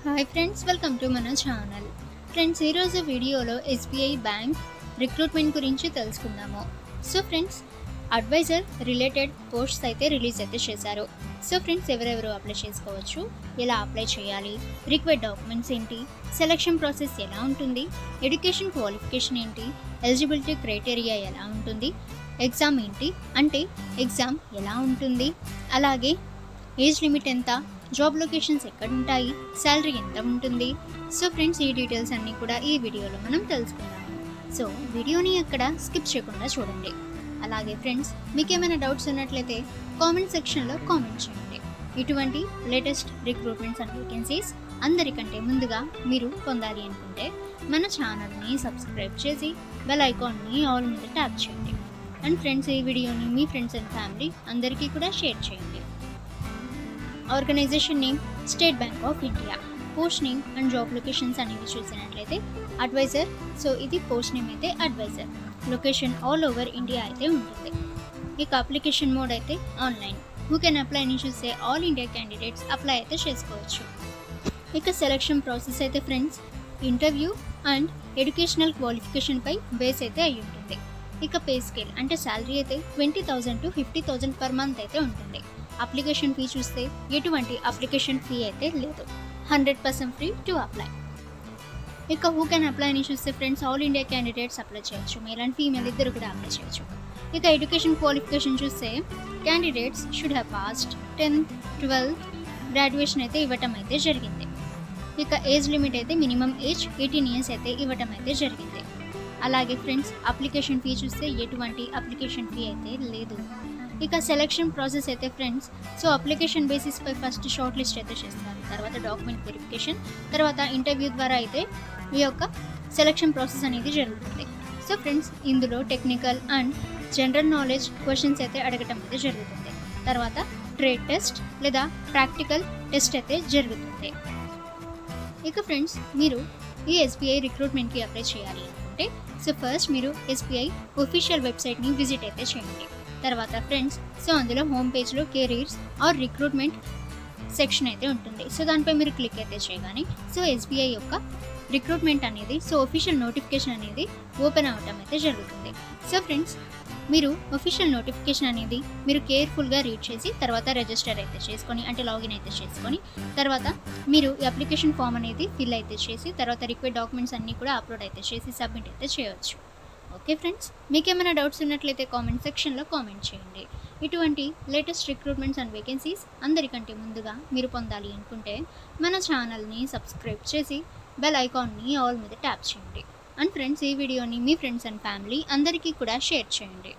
Hi friends, welcome to మన channel. Friends, ఈరోజు వీడియోలో ఎస్బీఐ బ్యాంక్ రిక్రూట్మెంట్ గురించి తెలుసుకుందాము. So friends, advisor related posts అయితే రిలీజ్ అయితే చేశారు. సో ఫ్రెండ్స్, ఎవరెవరు అప్లై చేసుకోవచ్చు, ఎలా అప్లై చేయాలి, రిక్వైర్డ్ డాక్యుమెంట్స్ ఏంటి, సెలక్షన్ ప్రాసెస్ ఎలా ఉంటుంది, ఎడ్యుకేషన్ క్వాలిఫికేషన్ ఏంటి, ఎలిజిబిలిటీ క్రైటీరియా ఎలా ఉంటుంది, ఎగ్జామ్ ఏంటి అంటే ఎగ్జామ్ ఎలా ఉంటుంది, అలాగే ఏజ్ లిమిట్ ఎంత, జాబ్ లొకేషన్స్ ఎక్కడ ఉంటాయి, శాలరీ ఎంత ఉంటుంది. సో ఫ్రెండ్స్, ఈ డీటెయిల్స్ అన్నీ కూడా ఈ వీడియోలో మనం తెలుసుకుందాము. సో వీడియోని ఎక్కడ స్కిప్ చేయకుండా చూడండి. అలాగే ఫ్రెండ్స్, మీకు ఏమైనా డౌట్స్ ఉన్నట్లయితే కామెంట్ సెక్షన్లో కామెంట్ చేయండి. ఇటువంటి లేటెస్ట్ రిక్రూట్మెంట్స్ అండ్ వేకెన్సీస్ అందరికంటే ముందుగా మీరు పొందాలి అనుకుంటే మన ఛానల్ని సబ్స్క్రైబ్ చేసి బెల్ ఐకాన్ని ఆల్ మీద ట్యాప్ చేయండి. అండ్ ఫ్రెండ్స్, ఈ వీడియోని మీ ఫ్రెండ్స్ అండ్ ఫ్యామిలీ అందరికీ కూడా షేర్ చేయండి. Organization name state bank of India. Post name and job locations అనేవి చూసినట్లయితే అడ్వైజర్. సో ఇది పోస్ట్ నేమ్ అయితే advisor. Location all over India అయితే ఉంటుంది. ఇక అప్లికేషన్ మోడ్ అయితే ఆన్లైన్. హూ కెన్ అప్లై అని చూస్తే ఆల్ ఇండియా క్యాండిడేట్స్ అప్లై అయితే చేసుకోవచ్చు. ఇక సెలక్షన్ ప్రాసెస్ అయితే friends, interview and educational qualification పై బేస్ అయితే అయి ఉంటుంది. ఇక పే స్కేల్ అంటే శాలరీ అయితే 20,000 to 50,000 పర్ మంత్ అయితే ఉంటుంది. అప్లికేషన్ ఫీ చూస్తే ఎటువంటి అప్లికేషన్ ఫీ అయితే లేదు. 100% ఫ్రీ టు అప్లై. ఇక హూ కెన్ అప్లై అని చూస్తే friends, all India candidates apply చేయొచ్చు. మేల్ అండ్ ఫీమేల్ ఇద్దరు కూడా అప్లై చేయొచ్చు. ఇక ఎడ్యుకేషన్ క్వాలిఫికేషన్ చూస్తే candidates should have passed 10th, 12th graduation అయితే ఇవ్వటం అయితే జరిగింది. ఇక ఏజ్ లిమిట్ అయితే మినిమం ఏజ్ 18 years అయితే ఇవ్వటం అయితే జరిగింది. అలాగే ఫ్రెండ్స్, అప్లికేషన్ ఫీ చూస్తే ఎటువంటి అప్లికేషన్ ఫీ అయితే లేదు. ఇక సెలక్షన్ ప్రాసెస్ అయితే ఫ్రెండ్స్, సో అప్లికేషన్ బేసిస్ పై ఫస్ట్ షార్ట్ లిస్ట్ అయితే చేస్తారు. తర్వాత డాక్యుమెంట్ వెరిఫికేషన్, తర్వాత ఇంటర్వ్యూ ద్వారా అయితే ఈ యొక్క సెలక్షన్ ప్రాసెస్ అనేది జరుగుతుంది. సో ఫ్రెండ్స్, ఇందులో technical and general knowledge questions అయితే అడగటం అయితే జరుగుతుంది. తర్వాత ట్రేడ్ టెస్ట్ లేదా ప్రాక్టికల్ టెస్ట్ అయితే జరుగుతుంది. ఇక ఫ్రెండ్స్, మీరు ఈ ఎస్బీఐ రిక్రూట్మెంట్కి అప్లై చేయాలి అనుకుంటే సో ఫస్ట్ మీరు ఎస్బీఐ ఒఫీషియల్ వెబ్సైట్ని విజిట్ అయితే చేయండి. తర్వాత ఫ్రెండ్స్, సో అందులో హోమ్ పేజ్లో కెరీర్స్ ఆర్ రిక్రూట్మెంట్ సెక్షన్ అయితే ఉంటుంది. సో దానిపై మీరు క్లిక్ అయితే చేయగానే సో ఎస్బీఐ యొక్క రిక్రూట్మెంట్ అనేది సో ఒఫీషియల్ నోటిఫికేషన్ అనేది ఓపెన్ అవ్వటం అయితే జరుగుతుంది. సో ఫ్రెండ్స్, మీరు ఒఫీషియల్ నోటిఫికేషన్ అనేది మీరు కేర్ఫుల్గా రీడ్ చేసి తర్వాత రిజిస్టర్ అయితే చేసుకొని అంటే లాగిన్ అయితే చేసుకొని తర్వాత మీరు ఈ అప్లికేషన్ ఫామ్ అనేది ఫిల్ అయితే చేసి తర్వాత రిక్వైర్డ్ డాక్యుమెంట్స్ అన్నీ కూడా అప్లోడ్ అయితే చేసి సబ్మిట్ అయితే చేయవచ్చు. ఓకే ఫ్రెండ్స్, మీకు ఏమైనా డౌట్స్ ఉన్నట్లయితే కామెంట్ సెక్షన్లో కామెంట్ చేయండి. ఇటువంటి లేటెస్ట్ రిక్రూట్మెంట్స్ అండ్ వేకెన్సీస్ అందరికంటే ముందుగా మీరు పొందాలి అనుకుంటే మన ఛానల్ని సబ్స్క్రైబ్ చేసి బెల్ ఐకాన్ని ఆల్ మీద ట్యాప్ చేయండి. అండ్ ఫ్రెండ్స్, ఈ వీడియోని మీ ఫ్రెండ్స్ అండ్ ఫ్యామిలీ అందరికీ కూడా షేర్ చేయండి.